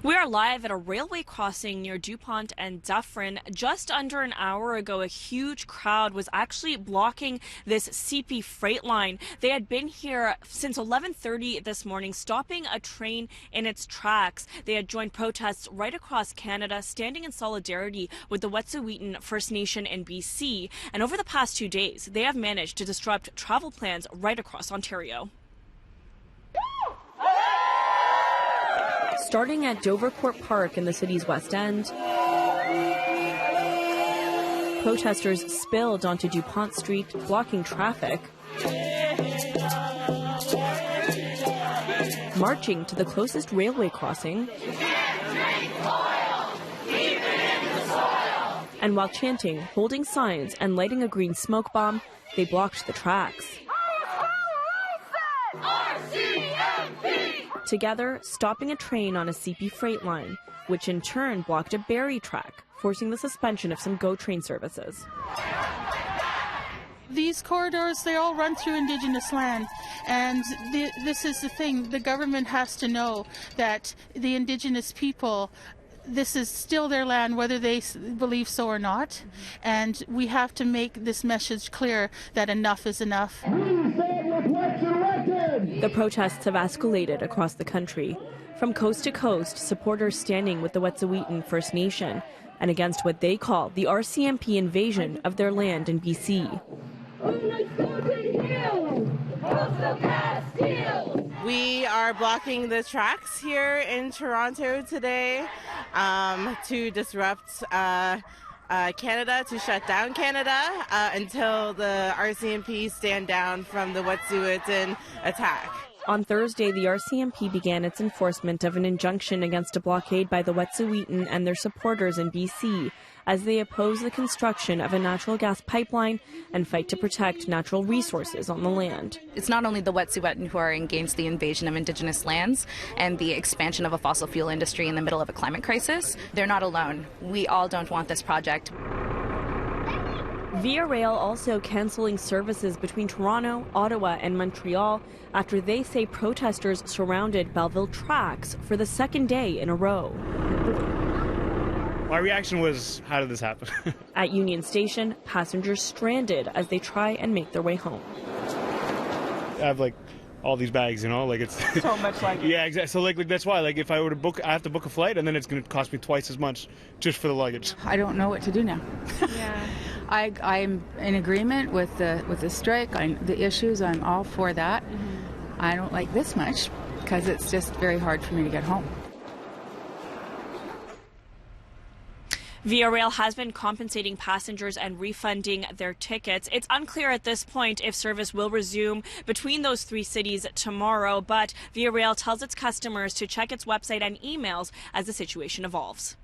We are live at a railway crossing near Dupont and Dufferin. Just under an hour ago, a huge crowd was actually blocking this CP freight line. They had been here since 11:30 this morning, stopping a train in its tracks. They had joined protests right across Canada, standing in solidarity with the Wet'suwet'en First Nation in BC. And over the past 2 days, they have managed to disrupt travel plans right across Ontario. Starting at Dovercourt Park in the city's West End, protesters spilled onto Dupont Street, blocking traffic, marching to the closest railway crossing, and while chanting, holding signs, and lighting a green smoke bomb, they blocked the tracks. Together, stopping a train on a CP freight line, which in turn blocked a Barrie track, forcing the suspension of some GO train services. These corridors, they all run through Indigenous land, and this is the thing. The government has to know that the Indigenous people, this is still their land, whether they believe so or not, and we have to make this message clear that enough is enough. The protests have escalated across the country. From coast to coast, supporters standing with the Wet'suwet'en First Nation and against what they call the RCMP invasion of their land in BC. We are blocking the tracks here in Toronto today to disrupt Canada, to shut down Canada until the RCMP stand down from the Wet'suwet'en attack. On Thursday, the RCMP began its enforcement of an injunction against a blockade by the Wet'suwet'en and their supporters in BC as they oppose the construction of a natural gas pipeline and fight to protect natural resources on the land. It's not only the Wet'suwet'en who are against the invasion of Indigenous lands and the expansion of a fossil fuel industry in the middle of a climate crisis. They're not alone. We all don't want this project. Via Rail also cancelling services between Toronto, Ottawa and Montreal after they say protesters surrounded Belleville tracks for the second day in a row. My reaction was, how did this happen? At Union Station, passengers stranded as they try and make their way home. I have all these bags, it's so much like yeah, exactly. So that's why if I were to book, I have to book a flight, and then it's going to cost me twice as much just for the luggage. I don't know what to do now. Yeah. I'm in agreement with the strike, the issues. I'm all for that. Mm-hmm. I don't like this much because it's just very hard for me to get home. Via Rail has been compensating passengers and refunding their tickets. It's unclear at this point if service will resume between those three cities tomorrow, but Via Rail tells its customers to check its website and emails as the situation evolves.